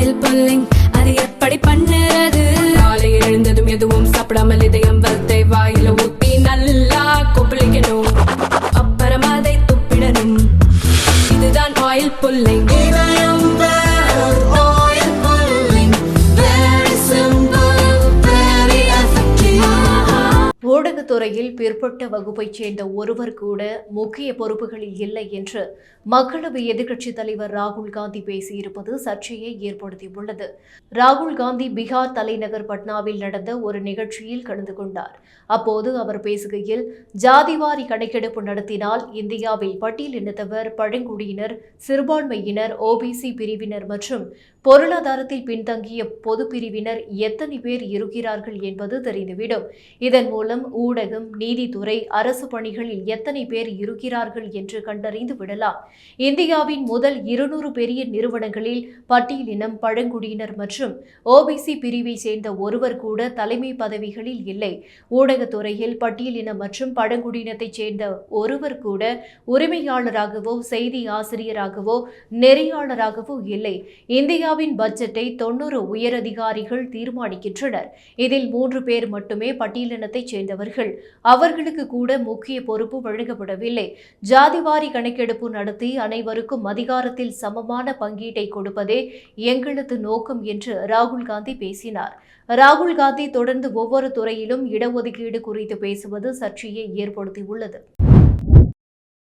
Oil pulling அது எப்படி பண்ணுறது? காலையில் எழுந்ததும் எதுவும் சாப்பிடாமல் இதயம் வளர்த்தை வாயில ஊத்தி நல்லா கொப்பளிக்கணும், அப்புறம் அதை துப்பிடணும். இதுதான் ஆயில் புல்லிங். ஊடகத்துறையில் பிற்பட்ட வகுப்பைச் சேர்ந்த ஒருவர் கூட முக்கிய பொறுப்புகளில் இல்லை என்று மக்களவை எதிர்க்கட்சித் தலைவர் ராகுல் காந்தி பேசியிருப்பது சர்ச்சையை ஏற்படுத்தியுள்ளது. ராகுல் காந்தி பீகார் தலைநகர் பட்னாவில் நடந்த ஒரு நிகழ்ச்சியில் கலந்து கொண்டார். அப்போது அவர் பேசுகையில், ஜாதிவாரி கணக்கெடுப்பு நடத்தினால் இந்தியாவில் பட்டியலினத்தவர், பழங்குடியினர், சிறுபான்மையினர், ஓபிசி பிரிவினர் மற்றும் பொருளாதாரத்தில் பின்தங்கிய பொது பிரிவினர் எத்தனை பேர் இருக்கிறார்கள் என்பது தெரிந்துவிடும். இதன் மூலம் ஊடகம், நீதித்துறை, அரசு பணிகளில் எத்தனை பேர் இருக்கிறார்கள் என்று கண்டறிந்து விடலாம். இந்தியாவின் முதல் 200 பெரிய நிறுவனங்களில் பட்டியலினம், பழங்குடியினர் மற்றும் ஓபிசி பிரிவை சேர்ந்த ஒருவர் கூட தலைமை பதவிகளில் இல்லை. ஊடகத்துறையில் பட்டியலினம் மற்றும் பழங்குடியினத்தைச் சேர்ந்த ஒருவர் கூட உரிமையாளராகவோ, செய்தி ஆசிரியராகவோ, நெறியாளராகவோ இல்லை. இந்தியாவின் பட்ஜெட்டை 90 உயரதிகாரிகள் தீர்மானிக்கின்றனர். இதில் 3 பேர் மட்டுமே பட்டியலினத்தைச் சேர்ந்தவர்கள். அவர்களுக்கு கூட முக்கிய பொறுப்பு வழங்கப்படவில்லை. ஜாதிவாரி கணக்கெடுப்பு நடத்தி அனைவருக்கும் அதிகாரத்தில் சமமான பங்கீட்டை கொடுப்பதே எங்களது நோக்கம் என்று ராகுல் காந்தி பேசினார். ராகுல் காந்தி தொடர்ந்து ஒவ்வொரு துறையிலும் இடஒதுக்கீடு குறித்து பேசுவது சர்ச்சையை ஏற்படுத்தியுள்ளது.